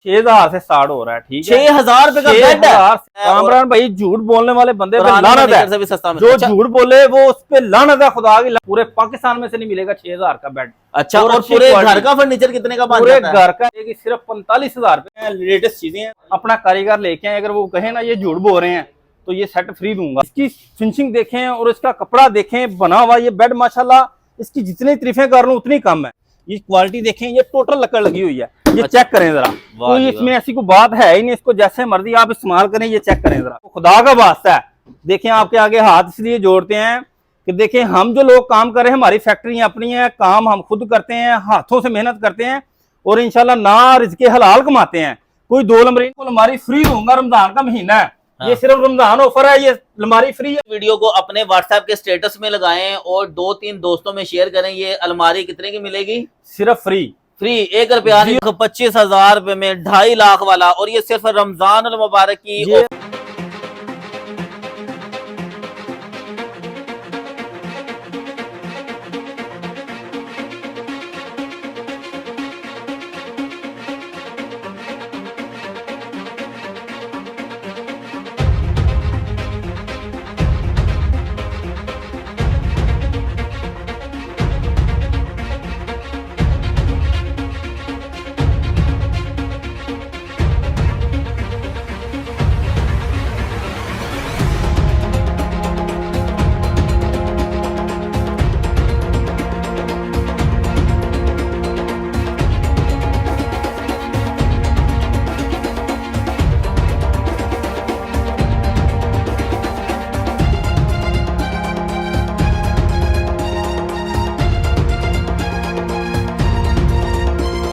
6,000 से स्टार्ट हो रहा है। ठीक है, 6,000 रुपए का बेड है। कामरान भाई झूठ बोलने वाले बंदे पे लानत है, से भी सस्ता जो झूठ बोले वो उस पे लानत है, खुदा की। पूरे पाकिस्तान में से नहीं मिलेगा 6,000 का बेड। अच्छा, और पूरे घर का फर्नीचर कितने का बन पूरे जाता है? घर का सिर्फ 45,000 रुपए। लेटेस्ट चीजें हैं, अपना कारीगर लेके आए, अगर वो कहे ना ये झूठ बोल रहे हैं तो ये सेट फ्री दूंगा। इसकी फिनिशिंग देखें और इसका कपड़ा देखें, बना हुआ ये बेड माशाल्लाह, इसकी जितनी तारीफें कर लूं उतनी कम है। ये क्वालिटी देखें, ये टोटल लकड़ लगी हुई है, ये चेक करें जरा। कोई इसमें ऐसी कोई बात है ही नहीं, इसको जैसे मर्जी आप इस्तेमाल करें, ये चेक करें जरा, खुदा का वास्ता है। देखें, आपके आगे हाथ इसलिए जोड़ते हैं कि देखें हम जो लोग काम कर रहे हैं, हमारी फैक्ट्रियां अपनी हैं, काम हम खुद करते हैं, हाथों से मेहनत करते हैं और इंशाल्लाह ना रिज़्क़े हलाल कमाते हैं। कोई दो अलमारी को अलमारी फ्री दूंगा, रमजान का महीना है। हाँ। ये सिर्फ रमजान ऑफर है, ये अलमारी फ्री है। वीडियो को अपने व्हाट्सएप के स्टेटस में लगाएं और 2-3 दोस्तों में शेयर करें। ये अलमारी कितने की मिलेगी? सिर्फ फ्री 1 रुपया 25,000 रुपए में 2.5 लाख वाला, और ये सिर्फ रमजान अल मुबारक की।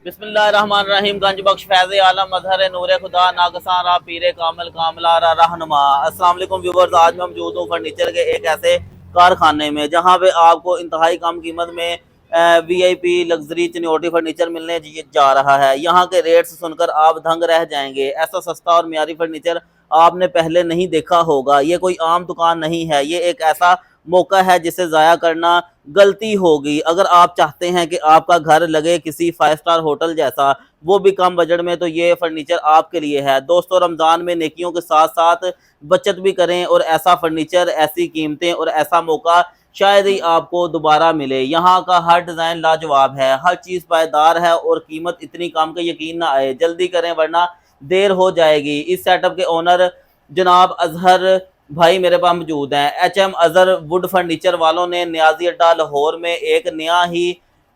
बिस्मिल्लाहिर्रहमानिर्रहीम। गंज बख्श फैज़ आलम मजहर नूर खुदा नागसान रा पीरे कामिल कामला रा रहनुमा। अस्सलाम वालेकुम व्यूअर्स, आज मैं मौजूद हूँ फर्नीचर के एक ऐसे कारखाने में जहाँ पे आपको इंतहाई कम कीमत में VIP लग्जरी चिन्योटी फर्नीचर मिलने जा रहा है। यहाँ के रेट्स सुनकर आप दंग रह जाएंगे। ऐसा सस्ता और मियारी फर्नीचर आपने पहले नहीं देखा होगा। ये कोई आम दुकान नहीं है, ये एक ऐसा मौका है जिसे ज़ाया करना गलती होगी। अगर आप चाहते हैं कि आपका घर लगे किसी 5 स्टार होटल जैसा, वो भी कम बजट में, तो ये फर्नीचर आपके लिए है। दोस्तों, रमज़ान में नेकियों के साथ साथ बचत भी करें और ऐसा फर्नीचर, ऐसी कीमतें और ऐसा मौका शायद ही आपको दोबारा मिले। यहाँ का हर डिज़ाइन लाजवाब है, हर चीज़ पायदार है और कीमत इतनी कम कि यकीन ना आए। जल्दी करें वरना देर हो जाएगी। इस सेटअप के ओनर जनाब अजहर भाई मेरे पास मौजूद हैं। HM अजहर वुड फर्नीचर वालों ने न्याजी अड्डा लाहौर में एक नया ही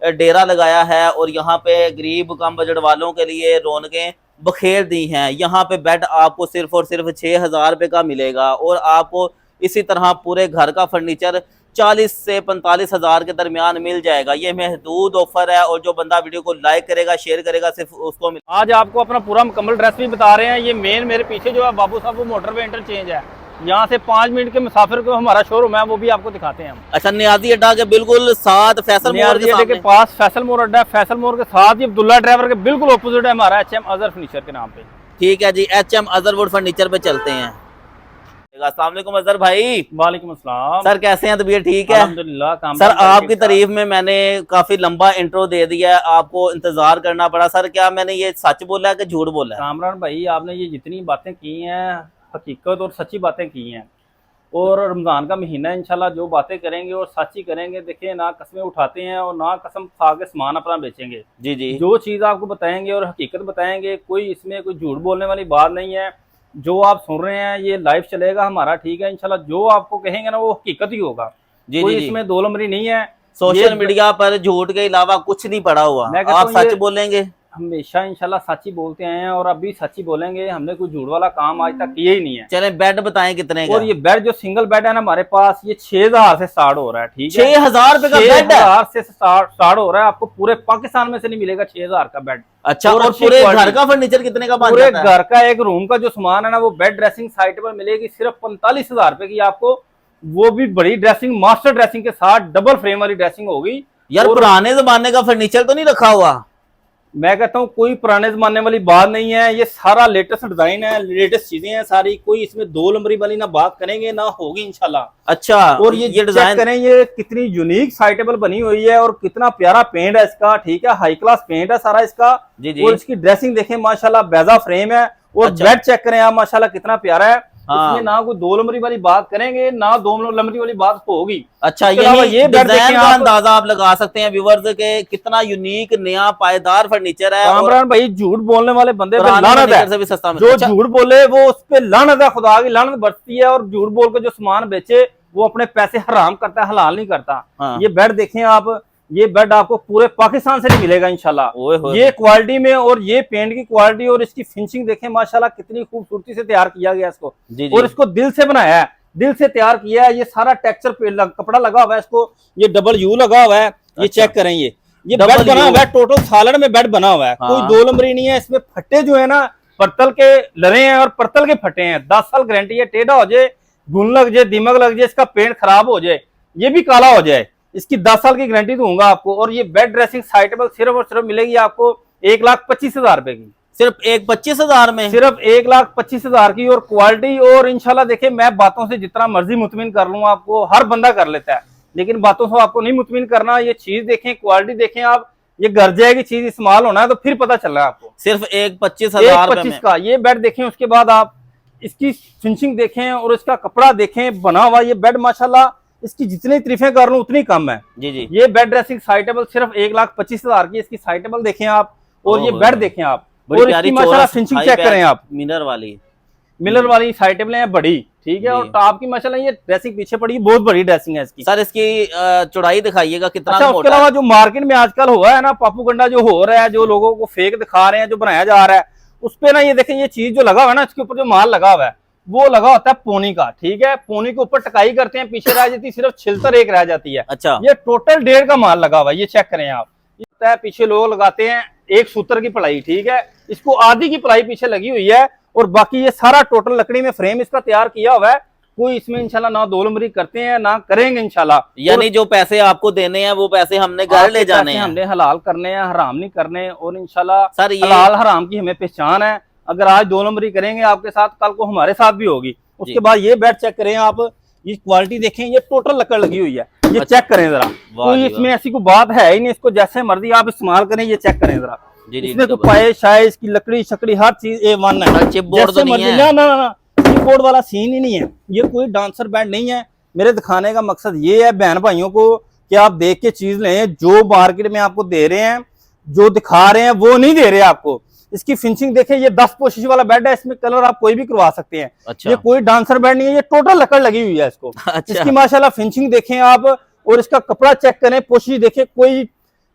डेरा लगाया है और यहाँ पे गरीब कम बजट वालों के लिए रौनकें बखेर दी हैं। यहाँ पे बेड आपको सिर्फ और सिर्फ 6,000 रुपये का मिलेगा और आपको इसी तरह पूरे घर का फर्नीचर 40 से 45,000 के दरमियान मिल जाएगा। ये महदूद ऑफर है और जो बंदा वीडियो को लाइक करेगा, शेयर करेगा, सिर्फ उसको मिल। आज आपको अपना पूरा मुकम्मल ड्रेस भी बता रहे हैं। ये मेन मेरे पीछे जो है बाबू साहब, वो मोटरवे इंटरचेंज है, यहाँ से 5 मिनट के मुसाफिर को हमारा शोरूम है, वो भी आपको दिखाते हैं हम। अच्छा, न्याजी अड्डा के बिल्कुल साथ फैसल मोड़ के पास फैसल मोड़ अड्डा है। फैसल मोड़ के साथ ही अब्दुल्ला ड्राइवर के बिल्कुल ऑपोजिट है हमारा HM अजहर फर्नीचर के नाम पे। ठीक है जी, HM अजहर वुड फर्नीचर पे चलते हैं। अस्सलाम वालेकुम अजहर भाई। वालेकुम अस्सलाम सर, कैसे हैं? तबीयत ठीक है? अल्हम्दुलिल्लाह। सर, आपकी तारीफ में मैंने काफी लंबा इंट्रो दे दिया है, आपको इंतजार करना पड़ा। सर, क्या मैंने ये सच बोला है कि झूठ बोला है? कामरान भाई, आपने ये जितनी बातें की हैं हकीकत और सच्ची बातें की हैं, और रमज़ान का महीना है, इंशाल्लाह जो बातें करेंगे और सच ही करेंगे। देखिए, ना कसमें उठाते हैं और ना कसम खा के सामान अपना बेचेंगे। जी जी, जो चीज़ आपको बताएंगे और हकीकत बताएंगे, कोई इसमें कोई झूठ बोलने वाली बात नहीं है। जो आप सुन रहे हैं ये लाइव चलेगा हमारा, ठीक है। इंशाल्लाह जो आपको कहेंगे ना वो हकीकत ही होगा। कोई इसमें दो नंबरी नहीं है। सोशल मीडिया पर झूठ के अलावा कुछ नहीं पड़ा हुआ। आप सच बोलेंगे, हमेशा इंशाल्लाह सच ही बोलते हैं और अभी सच ही बोलेंगे। हमने कोई झूठ वाला काम आज तक किया ही नहीं है। चले बेड बताएं कितने का? और ये बेड जो सिंगल बेड है ना हमारे पास, ये 6,000 से स्टार्ट हो रहा है। ठीक है, 6,000 रुपए का बेड है? 6,000 से स्टार्ट हो रहा है। आपको पूरे पाकिस्तान में से नहीं मिलेगा 6,000 का बेड। अच्छा, और पूरे घर का फर्नीचर कितने का? पूरे घर का एक रूम का जो सामान है ना, वो बेड ड्रेसिंग साइट पर मिलेगी सिर्फ 45,000 रुपए की आपको। वो भी बड़ी ड्रेसिंग, मास्टर ड्रेसिंग के साथ, डबल फ्रेम वाली ड्रेसिंग होगी। यार, पुराने जमाने का फर्नीचर तो नहीं रखा हुआ? मैं कहता हूँ कोई पुराने जमाने वाली बात नहीं है, ये सारा लेटेस्ट डिजाइन है, लेटेस्ट चीजें हैं सारी, कोई इसमें दो नंबरी वाली ना बात करेंगे ना होगी इंशाल्लाह। अच्छा, और ये चेक डिजाइन करें ये कितनी यूनिक साइटेबल बनी हुई है और कितना प्यारा पेंट है इसका, ठीक है, हाई क्लास पेंट है सारा इसका। जी जी। और इसकी ड्रेसिंग देखें माशाल्लाह, बेजा फ्रेम है। और अच्छा। बेड चेक करें आप माशाल्लाह कितना प्यारा है। हाँ। इसमें ना कोई दो नंबरी वाली बात करेंगे ना दो नंबरी वाली बात होगी। अच्छा, इसके अलावा ये बेड डिजाइन देखें का आप, अंदाजा आप लगा सकते हैं व्यूअर्स के कितना यूनिक नया पायदार फर्नीचर है। और कामरान भाई झूठ बोलने वाले बंदे पे पुराने लानत फर्नीचर है, से भी सस्ता जो मिलता है। अच्छा, झूठ बोले वो उस पे लानत है, खुदा की लानत बरसती है। और झूठ बोल के जो सामान बेचे वो अपने पैसे हराम करता है, हलाल नहीं करता। हाँ। ये बेड देखें आप, ये बेड आपको पूरे पाकिस्तान से नहीं मिलेगा इंशाल्लाह, ओए होए। ये क्वालिटी में। और ये पेंट की क्वालिटी और इसकी फिनिशिंग देखें माशाल्लाह, कितनी खूबसूरती से तैयार किया गया इसको। जी जी। और इसको दिल से बनाया है, दिल से तैयार किया है। ये सारा टेक्सचर पे कपड़ा लगा हुआ है इसको, ये डबल यू लगा हुआ है। ये अच्छा। चेक करें, ये डबल बेड बना यू। हुआ है, टोटल सालन में बेड बना हुआ है। हाँ। कोई दो नंबरी नहीं है इसमें। फट्टे जो है ना पर्तल के लड़े हैं और पर्तल के फटे हैं। 10 साल गारंटी है, टेढ़ा हो जाए, घुन लग जाए, दिमक लग जाए, इसका पेंट खराब हो जाए, ये भी काला हो जाए, इसकी 10 साल की गारंटी दूंगा आपको। और ये बेड ड्रेसिंग साइटेबल सिर्फ और सिर्फ मिलेगी आपको 1,25,000 रुपए की, सिर्फ 1,25,000 में। सिर्फ 1,25,000 की। और क्वालिटी और इंशाल्लाह देखिए, मैं बातों से जितना मर्जी मुतमिन कर लूँ आपको, हर बंदा कर लेता है, लेकिन बातों से आपको नहीं मुतमिन करना। ये चीज देखें, क्वालिटी देखें आप, ये घर जाएगी चीज, इस्तेमाल होना है तो फिर पता चल रहा है आपको। सिर्फ 1,25,000 रुपए 1,25,000 में का ये बेड देखें। उसके बाद आप इसकी फिनिशिंग देखें और इसका कपड़ा देखें बना हुआ। ये बेड माशाल्लाह, इसकी जितनी तारीफें कर लूं उतनी कम है। जी जी। ये बेड ड्रेसिंग साइटेबल सिर्फ 1,25,000 की, इसकी साइटेबल देखें आप। और ये ओहो। बेड देखें आप, बड़ी और प्यारी इसकी माशाल्लाह चौरस फिनिशिंग हाई चेक बैक करें आप। मिरर वाली। मिलर वाली साइटेबल है बड़ी, ठीक है। और जी। टॉप की माशाल्लाह ये ड्रेसिंग पीछे पड़ी, बहुत बड़ी ड्रेसिंग है इसकी। सर इसकी चौड़ाई दिखाइएगा कितना अच्छा, उसके मोटा अलावा है? जो मार्केट में आजकल हुआ है ना पापूगंडा जो हो रहा है, जो लोगों को फेक दिखा रहे हैं, जो बनाया जा रहा है, उस पे ना ये देखें, ये चीज जो लगा हुआ है ना, इसके ऊपर जो माल लगा हुआ है वो लगा होता है पोनी का, ठीक है। पोनी के ऊपर टकाई करते हैं, पीछे रह जाती है, सिर्फ छिलतर एक रह जाती है। अच्छा। ये टोटल 1.5 का माल लगा हुआ है, ये चेक करें आप। ये होता है, पीछे लोग लगाते हैं एक सूत्र की पलाई, ठीक है, इसको आधी की पलाई पीछे लगी हुई है। और बाकी ये सारा टोटल लकड़ी में फ्रेम इसका तैयार किया हुआ है। कोई इसमें इंशाल्लाह ना दो नंबरी करते हैं ना करेंगे इंशाल्लाह। यानी जो पैसे आपको देने हैं वो पैसे हमने घर ले जाने हैं। हमने हलाल करने हैं, हराम नहीं करने। और इंशाल्लाह सर ये हलाल हराम की हमें पहचान है। अगर आज दो नंबरी करेंगे आपके साथ, कल को हमारे साथ भी होगी। उसके बाद ये बेड चेक करें आप, ये क्वालिटी देखें, ये टोटल लकड़ लगी हुई है, ये अच्छा। चेक करें जरा। कोई इसमें ऐसी कोई बात है ही नहीं, इसको जैसे मर्जी आप इस्तेमाल करें, ये चेक करें जरा। जी जी। इसमें कोई पाए शाये, इसकी लकड़ी शकड़ी हर चीज A1 है। चिप बोर्ड तो जैसे नहीं मर्जी, है? ना ना ना, चिप बोर्ड वाला सीन ही नहीं है। ये कोई डांसर बैंड नहीं है। मेरे दिखाने का मकसद ये है बहन भाइयों को कि आप देख के चीज लें। जो मार्केट में आपको दे रहे हैं, जो दिखा रहे हैं, वो नहीं दे रहे आपको। इसकी फिनिशिंग देखें, ये 10 पोशिश वाला बेड है, इसमें कलर आप कोई भी करवा सकते हैं। अच्छा। ये कोई डांसर बेड नहीं है, ये टोटल लकड़ लगी हुई है इसको। अच्छा। इसकी माशाल्लाह फिनिशिंग देखें आप, और इसका कपड़ा चेक करें, पोशिश देखें, कोई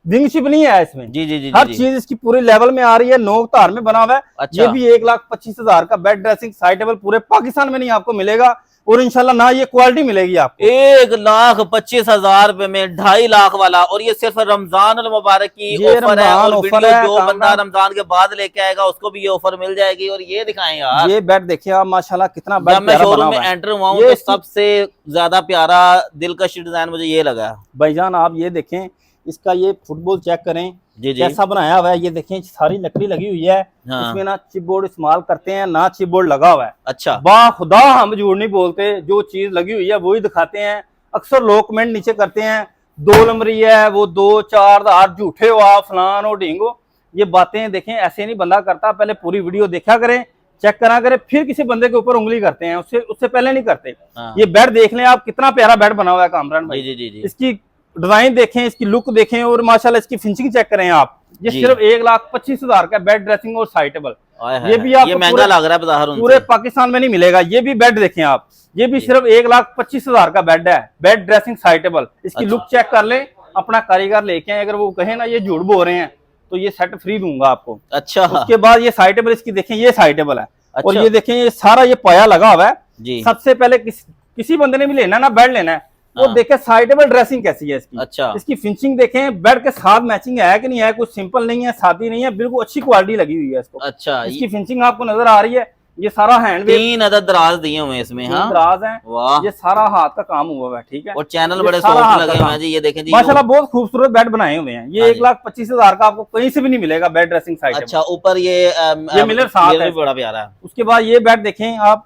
विंग शिप नहीं है इसमें। जी जी जी। हर जी। चीज इसकी पूरे लेवल में आ रही है, नोक तार में बना हुआ है। अच्छा। ये भी 1,25,000 का बेड ड्रेसिंग साइटेबल पूरे पाकिस्तान में नहीं आपको मिलेगा। और इंशाल्लाह ना ये क्वालिटी मिलेगी आपको। 1,25,000 रुपए में 2.5 लाख वाला। और ये सिर्फ रमजान अल मुबारक की ये ऑफर है। रमजान और ऑफर वीडियो है, जो बंदा कामरान। रमजान के बाद लेके आएगा उसको भी ये ऑफर मिल जाएगी। और ये दिखाएं यार, ये बेड देखिए आप माशाल्लाह कितना जब बेड मैं प्यारा बना शोरूम में हुआ है। एंटर हुआ हूँ ये तो इसकी- सबसे ज्यादा प्यारा दिलकश डिजाइन मुझे ये लगा। भाईजान आप ये देखें, इसका ये फुटबॉल चेक करें, जी जी। कैसा बनाया हुआ है। ये देखें, सारी लकड़ी लगी हुई है। हाँ। इसमें ना चिप बोर्ड इस्तेमाल करते हैं, ना चिप बोर्ड लगा हुआ है। अच्छा। बा खुदा हम झूठ नहीं बोलते, जो चीज लगी हुई है वही दिखाते हैं। अक्सर लोग कमेंट नीचे करते हैं, 2 नंबरी है, वो 2-4 झूठे हो आप, फलान हो, ढींगो। ये बातें देखें, ऐसे नहीं बंदा करता। पहले पूरी वीडियो देखा करें, चेक करा करें, फिर किसी बंदे के ऊपर उंगली करते हैं, उससे पहले नहीं करते। हाँ। ये बेड देख लें आप, कितना प्यारा बेड बना हुआ है कामरान जी भाई। जी जी जी। इसकी डिजाइन देखें, इसकी लुक देखें, और माशाल्लाह इसकी फिनिशिंग चेक करें आप। ये जी। सिर्फ 1,25,000 का बेड ड्रेसिंग और साइटेबल, आए हाय ये भी हाय। आपको ये महंगा पूरे- लग रहा है बाजार उनसे। पूरे पाकिस्तान में नहीं मिलेगा। ये भी बेड देखें आप, ये भी जी। सिर्फ 1,25,000 का बेड है, बेड ड्रेसिंग साइटेबल। इसकी अच्छा। लुक चेक कर लें, अपना कारीगर लेके आए, अगर वो कहे ना ये झूठ बोल रहे हैं तो ये सेट फ्री दूंगा आपको। अच्छा। उसके बाद ये साइटेबल, इसकी देखें, ये साइटेबल है। और अच्छा। ये देखें, ये सारा ये पाया लगा हुआ है। जी। सबसे पहले किसी बंदे ने भी लेना ना बेड लेना है, वो हाँ। देखे साइडेबल ड्रेसिंग कैसी है इसकी। अच्छा। इसकी फिनिशिंग देखें, बेड के साथ मैचिंग है कि नहीं है, कुछ सिंपल नहीं है, सादी नहीं है, बिल्कुल अच्छी क्वालिटी लगी हुई है इसको। अच्छा। इसकी फिनिशिंग आपको नजर आ रही है। ये सारा हैंड 3 अदद दराज दिए हुए हैं इसमें। हाँ दराज है, वाह, ये सारा हाथ का काम हुआ हुआ है, ठीक है। और चैनल ये बड़े सारा सॉफ्ट हाथ लगे का हुए काम। हैं जी, ये देखें जी। माशाल्लाह बहुत खूबसूरत बेड बनाए हुए हैं। ये हाँ 1,25,000 का आपको कहीं से भी नहीं मिलेगा बेड ड्रेसिंग साइट। अच्छा, ऊपर ये मिलर साथ है, बड़ा प्यारा है। उसके बाद ये बेड देखें आप,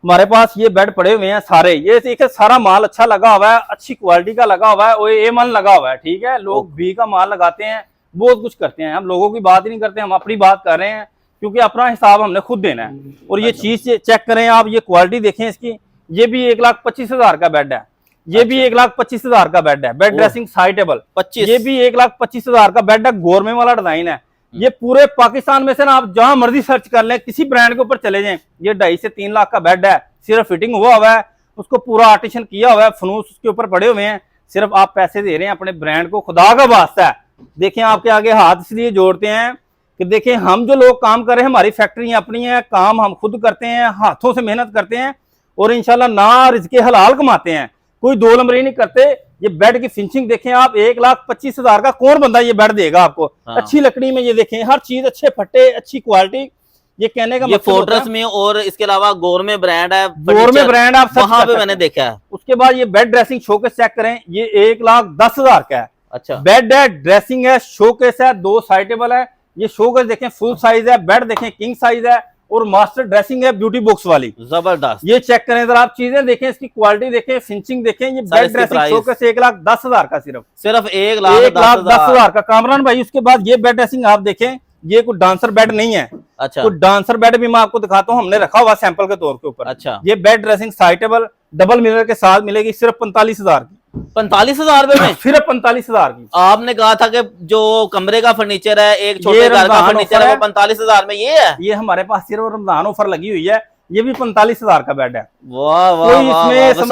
हमारे पास ये बेड पड़े हुए हैं सारे, ये देखिए सारा माल अच्छा लगा हुआ है, अच्छी क्वालिटी का लगा हुआ है, और A1 लगा हुआ है, ठीक है। लोग बी का माल लगाते हैं, बहुत कुछ करते हैं, हम लोगों की बात ही नहीं करते, हम अपनी बात कर रहे हैं, क्योंकि अपना हिसाब हमने खुद देना है। और ये चीज चेक करें आप, ये क्वालिटी देखें इसकी, ये भी 1,25,000 का बेड है, ये भी 1,25,000 का बेड है, बेड ड्रेसिंग साइटेबल 25, ये भी 1,25,000 का बेड है, गोरमे वाला डिजाइन है। ये पूरे पाकिस्तान में से ना आप जहां मर्जी सर्च कर लें, किसी ब्रांड के ऊपर चले जाएं, ये 2.5 से 3 लाख का बेड है, सिर्फ फिटिंग हुआ है, उसको पूरा आर्टिशन किया हुआ है, फनूस उसके ऊपर पड़े हुए हैं, सिर्फ आप पैसे दे रहे हैं अपने ब्रांड को, खुदा का वास्ता है। देखें आपके आगे हाथ इसलिए जोड़ते हैं कि देखें हम जो लोग काम कर रहे हैं, हमारी फैक्ट्रियां अपनी हैं, काम हम खुद करते हैं, हाथों से मेहनत करते हैं, और इंशाल्लाह ना रिज़्क़े हलाल कमाते हैं, कोई दो नंबरी नहीं करते। ये बेड की फिनिशिंग देखें आप, 1,25,000 का कौन बंदा ये बेड देगा आपको। हाँ। अच्छी लकड़ी में ये देखें, हर चीज अच्छे फट्टे, अच्छी क्वालिटी, ये कहने का ये फोर्ट्रेस में, और इसके अलावा गोरमे ब्रांड है, गोरमे ब्रांड आप वहां पे मैंने देखा है। उसके बाद ये बेड ड्रेसिंग शोकेस चेक करें, ये 1,10,000 का है। अच्छा, बेड है, ड्रेसिंग है, शोकेस है, 2 साइटेबल है। ये शोकेस देखें फुल साइज है, बेड देखें किंग साइज है, और मास्टर ड्रेसिंग है ब्यूटी बॉक्स वाली, जबरदस्त। ये चेक करें जरा आप, चीजें देखें, इसकी क्वालिटी देखें, फिनिशिंग देखें। ये बेड ड्रेसिंग शोकेस 1,10,000 का, सिर्फ 1,10,000 का कामरान भाई। उसके बाद ये बेड ड्रेसिंग आप देखें, ये कोई डांसर बेड नहीं है। अच्छा, कोई डांसर बेड भी मैं आपको दिखाता हूँ, हमने रखा हुआ सैंपल के तौर के ऊपर। अच्छा, ये bed dressing suitable double mirror के साथ मिलेगी, सिर्फ 45,000 की। 45,000 रुपए में सिर्फ 45,000 की। आपने कहा था कि जो कमरे का फर्नीचर है, एक छोटे घर का फर्नीचर है, वो 45,000 में ये है। ये हमारे पास सिर्फ रमजान ऑफर लगी हुई है, ये भी 45,000 का बेड है। वाह वाह कोई वाह, इसमें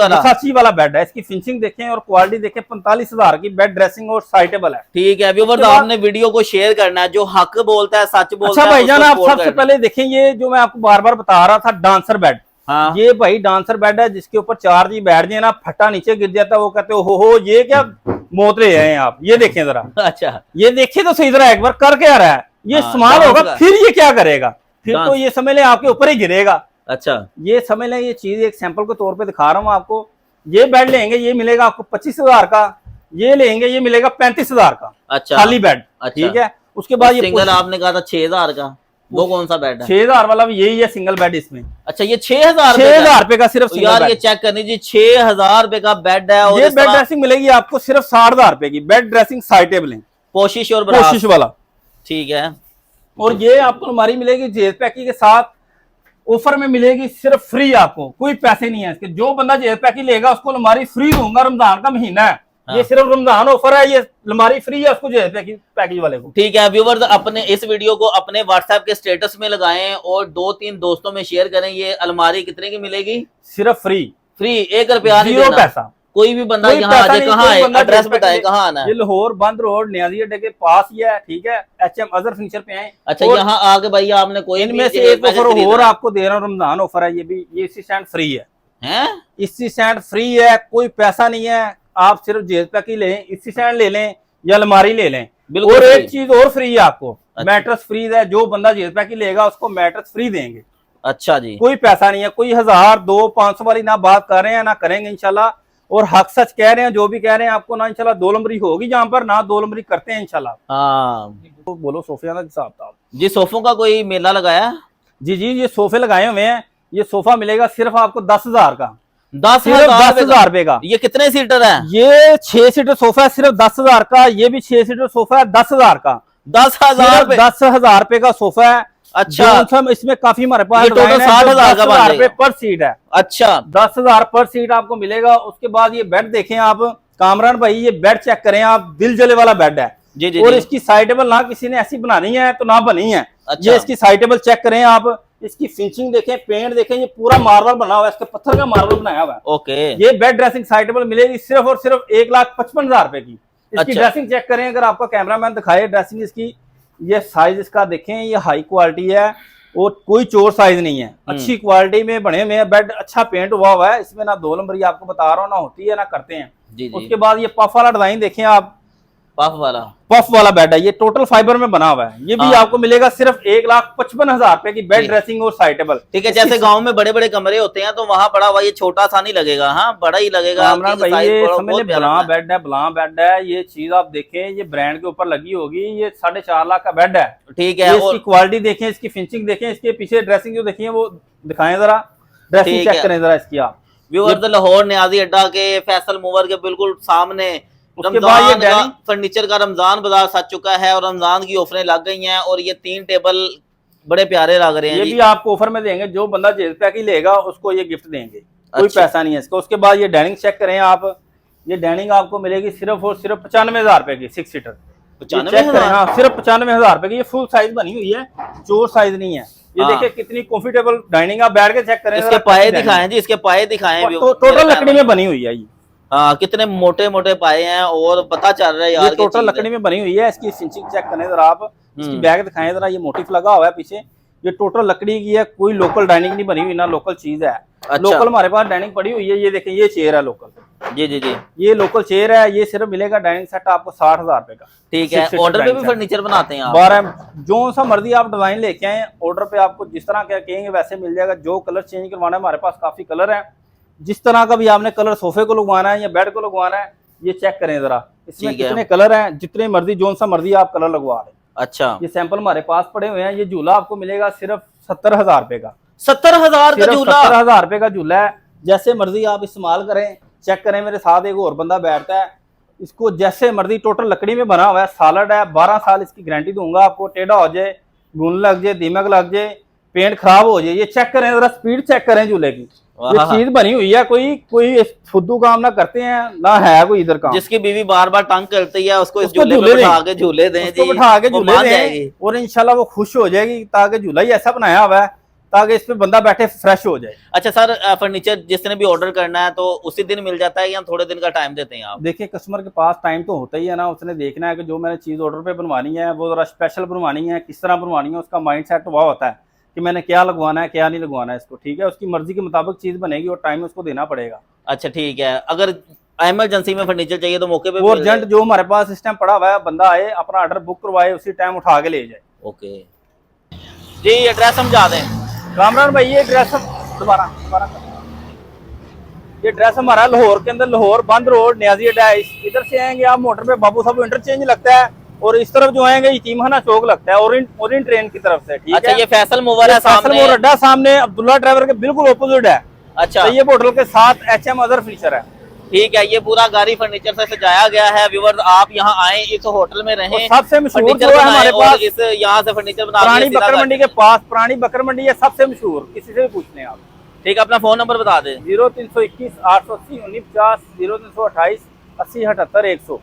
वसाची वाला बेड है, इसकी फिनिशिंग देखें और क्वालिटी देखें, 45,000 की बेड ड्रेसिंग और साइटेबल है। ठीक है व्यूअर्स, आपने वीडियो को शेयर करना है, जो हक बोलता है, सच बोलता अच्छा है। भाईजान, आप सबसे पहले देखें, ये जो मैं आपको बार बार बता रहा था डांसर बेड, हाँ, ये भाई डांसर बेड है, जिसके ऊपर 4 जी बैठ जाए ना, फटा नीचे गिर जाता है, वो कहते हो ये क्या मोतरे हैं आप। ये देखें जरा, अच्छा, ये देखिए तो सही जरा एक बार कर क्या रहा है, ये इस्तेमाल होगा फिर ये क्या करेगा, फिर तो ये समझ लें आपके ऊपर ही गिरेगा। अच्छा, ये समझ लें, ये चीज एक सैंपल के तौर पे दिखा रहा हूँ आपको। ये बेड लेंगे, ये मिलेगा आपको 25,000 का, ये लेंगे ये मिलेगा 35,000 का। अच्छा, खाली बेड, अच्छा, ठीक है। उसके बाद ये सिंगल आपने कहा था 6,000 का, वो कौन सा बेड है? 6,000 वाला भी यही है सिंगल बेड इसमें। अच्छा, ये 6,000 रुपए का सिर्फ यार बेड। ये चेक करनी जी, 6,000 रुपए का बेड है, और ये बेड ड्रेसिंग मिलेगी आपको सिर्फ 60,000 रुपए की, बेड ड्रेसिंग साइटेबल है, पोशिश और कोशिश वाला, ठीक है। और ये आपको अलमारी मिलेगी जेल पैकी के साथ, ऑफर में मिलेगी सिर्फ फ्री, आपको कोई पैसे नहीं है इसके। जो बंदा जेल पैकी लेगा उसको अलमारी फ्री दूंगा, रमजान का महीना है। हाँ। ये सिर्फ रमजान ऑफर है, ये अलमारी फ्री है उसको जेल पैकेज वाले को। ठीक है व्यूअर्स, अपने इस वीडियो को अपने व्हाट्सएप के स्टेटस में लगाएं और 2-3 दोस्तों में शेयर करें। ये अलमारी कितने की मिलेगी? सिर्फ फ्री, 1 रुपया नहीं देना, पैसा। कोई भी बंदा यहाँ आ जाए, कहाँ है, एड्रेस बताए कहाँ आना है। ये लाहौर बंद रोड न्याजी अड्डे के पास ही है, ठीक है। HM अजहर फर्नीचर पे आए। अच्छा, यहाँ आके भाई आपने कोई इनमें से एक ऑफर और आपको दे रहा हूँ, रमजान ऑफर है, ये भी, ये इसी स्टैंड फ्री है, इसी स्टैंड फ्री है, कोई पैसा नहीं है। आप सिर्फ जेल पैक ही लें, इसी स्टैंड ले लें या अलमारी ले लें। और एक चीज और फ्री है आपको, मैट्रेस फ्री है। जो बंदा जेल पैक ही लेगा उसको मैट्रेस फ्री देंगे। अच्छा जी, कोई पैसा नहीं है, कोई 1000, 200, 500 वाली ना बात कर रहे हैं ना करेंगे इंशाल्लाह। और हक सच कह रहे हैं, जो भी कह रहे हैं आपको ना इंशाल्लाह 2 नंबरी होगी जहाँ पर, ना 2 नंबरी करते हैं इंशाल्लाह। हाँ तो बोलो सोफिया का हिसाब था जी, सोफों का कोई मेला लगाया? जी, ये सोफे लगाए हुए हैं। ये सोफा मिलेगा सिर्फ आपको 10,000 का, 10,000 रुपए का। ये कितने सीटर है? ये 6 सीटर सोफा है, सिर्फ 10,000 का। ये भी 6 सीटर सोफा है, 10,000 का। 10,000 10,000 रुपए का सोफा है। अच्छा, इसमें काफी हमारे पास टोटल 60,000 का रुपए पर सीट है। अच्छा, 10,000 पर सीट आपको मिलेगा। उसके बाद ये बेड देखें आप कामरान भाई, ये बेड चेक करें आप, दिल जले वाला बेड है। जी, और इसकी साइटेबल ना किसी ने ऐसी बनानी है तो ना बनी है। अच्छा, ये इसकी साइटेबल चेक करें आप, इसकी फिनिशिंग देखें, पेंट देखें, ये पूरा मार्बल बना हुआ है, इसके पत्थर का मार्बल बनाया हुआ है। ओके, ये बेड ड्रेसिंग साइटेबल मिलेगी सिर्फ और सिर्फ 1,55,000 रुपए की। इसकी ड्रेसिंग चेक करें, अगर आपका कैमरामैन दिखाए ड्रेसिंग इसकी, ये साइज इसका देखें, ये हाई क्वालिटी है और कोई चोर साइज नहीं है, अच्छी क्वालिटी में बने हुए हैं। बेड अच्छा पेंट हुआ है, इसमें ना 2 नंबरी आपको बता रहा हूँ ना होती है ना करते हैं। जी। उसके बाद ये पफ वाला डिजाइन देखें आप, पफ वाला बेड है, ये टोटल फाइबर में बना हुआ है। ये भी हाँ। आपको मिलेगा सिर्फ 1,55,000 रुपए की बेड ड्रेसिंग और साइड टेबल। ठीक है, जैसे गांव में बड़े बड़े कमरे होते हैं तो वहां बड़ा हुआ, ये छोटा सा नहीं लगेगा, हाँ बड़ा ही लगेगा। कामरान भाई साइज ये बहुत समझ ले प्यारा बला है। बेड है, बला बेड है। ये चीज आप देखें, ये ब्रांड के ऊपर लगी होगी, ये 4.5 लाख का बेड है। ठीक ये है, इसकी क्वालिटी देखें, इसकी फिनिशिंग देखें, इसके पीछे ड्रेसिंग जो देखिए वो दिखाएं जरा, ड्रेसिंग ठीक चेक है। करें जरा इसकी आप। व्यूअर्स, लाहौर न्याजी अड्डा के फैसल मूवर के बिल्कुल सामने उसके बाद ये रमजान का डाइनिंग फर्नीचर का रमजान बाजार सज चुका है और रमजान की ऑफरें लग गई हैं और ये 3 टेबल बड़े प्यारे लग रहे हैं ये जी। भी आपको ऑफर में देंगे, जो बंदा जेल पैक ही लेगा उसको ये गिफ्ट देंगे, कोई अच्छा। पैसा नहीं है इसका। उसके बाद ये डाइनिंग चेक करें आप, ये डाइनिंग आपको मिलेगी सिर्फ और सिर्फ 95,000 रुपए की 6 सीटर। 95,000? हाँ सिर्फ 95,000 रुपए की। ये फुल साइज बनी हुई है, चोर साइज नहीं है। ये हाँ। देखिए कितनी कंफर्टेबल डाइनिंग, आप बैठ के चेक करें इसके जरा, पाए कितनी दिखाएं जी, इसके पाए दिखाएं। dining। तो टोटल लकड़ी में बनी हुई है ये। हाँ, कितने मोटे मोटे पाए हैं और पता चल रहा है यार ये कि टोटल चीज़ लकड़ी है। में बनी हुई है। इसकी फिनिशिंग चेक करें जरा आप, इसकी बैग दिखाएं जरा, ये मोटिफ लगा हुआ है पीछे। ये टोटल लकड़ी की है, कोई लोकल डाइनिंग नहीं बनी हुई, ना लोकल चीज है। अच्छा। लोकल हमारे पास डाइनिंग पड़ी हुई है। ये देखें, ये चेयर है लोकल, जी जी जी, ये लोकल चेयर है। ये सिर्फ मिलेगा डाइनिंग सेट आपको 60,000 रुपए का। ठीक है। 6 ऑर्डर पे डाइनिंग भी सेट। फर्नीचर बनाते हैं आप? 12 जो सा मर्जी आप डिजाइन लेके आए, ऑर्डर पे आपको जिस तरह का कहेंगे वैसे मिल जाएगा। जो कलर चेंज करवाना है, हमारे पास काफी कलर है। जिस तरह का भी आपने कलर सोफे को लगवाना है या बेड को लगवाना है, ये चेक करें जरा, इसमें ठीक है। कितने कलर हैं, जितने मर्जी जो सा मर्जी आप कलर लगवा लें। अच्छा, ये सैंपल हमारे पास पड़े हुए हैं। ये झूला आपको मिलेगा सिर्फ 70,000 रुपए का। 70,000 का सिर्फ झूला? 70,000 रुपए का झूला है। जैसे मर्जी आप इस्तेमाल करें, चेक करें। मेरे साथ एक और बंदा बैठता है, इसको जैसे मर्जी, टोटल लकड़ी में बना हुआ है, सॉलिड है। 12 साल इसकी गारंटी दूंगा आपको। टेढ़ा हो जाए, घुन लग जाए, दीमक लग जाए, पेंट खराब हो जाए, ये चेक करें जरा, स्पीड चेक करें झूले की। ये वाह। चीज बनी हुई है, कोई फुद्दू काम ना करते हैं, ना है कोई इधर काम। जिसकी बीवी बार बार तंग करती है उसको इस उसको झूले पे झूले बिठा दें। के झूले दें उसको जी, बिठा के वो झूले मान दें जाएगी। और इंशाल्लाह वो खुश हो जाएगी। ताकि झूला ही ऐसा बनाया हुआ है ताकि इस पे बंदा बैठे फ्रेश हो जाए। अच्छा सर, फर्नीचर जिसने भी ऑर्डर करना है तो उसी दिन मिल जाता है या थोड़े दिन का टाइम देते हैं आप? देखिए, कस्टमर के पास टाइम तो होता ही है ना, उसने देखना है कि जो मैंने चीज़ ऑर्डर पे बनवानी है वो ज़रा स्पेशल बनवानी है, किस तरह बनवानी है, उसका माइंड सेट हुआ होता है कि मैंने क्या लगवाना है क्या नहीं लगवाना है इसको। ठीक है, उसकी मर्जी के मुताबिक चीज़ बनेगी और टाइम उसको देना पड़ेगा। अच्छा ठीक है। अगर इमरजेंसी में फर्नीचर चाहिए तो मौके पे वो मिल अर्जेंट जाए? जो हमारे पास इस टाइम पड़ा हुआ है, बंदा आए, अपना ऑर्डर बुक करवाए, उसी टाइम उठा के ले जाए। ओके जी, एड्रेस समझा दें। कामरान भाई, ये एड्रेस दोबारा ये एड्रेस हमारा लाहौर के अंदर, लाहौर बंद रोड न्याजी अड्डा है। इधर से आएंगे आप मोटर पे बाबू साहब इंटरचेंज लगता है, और इस तरफ जो आएंगे यतीमखाना चौक लगता है, ओरिएंट ट्रेन की तरफ से। ठीक अच्छा, है, ये फैसल मूवर है सामने? फैसल अड्डा सामने अब्दुल्ला ड्राइवर के बिल्कुल ऑपोजिट है। अच्छा, ये होटल के साथ HM अदर फीचर है। ठीक है। ये पूरा गाड़ी फर्नीचर से सजाया गया है। व्यूअर्स, आप यहाँ आए, इस होटल में रहें, और सबसे मशहूर फर्नीचर जो है बनाएं हमारे और पास, इस यहाँ से फर्नीचर बना पुरानी बकर मंडी के पास, पुरानी बकर मंडी है सबसे मशहूर, किसी से भी पूछ लें आप। ठीक है, अपना फोन नंबर बता दें। 0321 880 1950, 0328 80 78 100।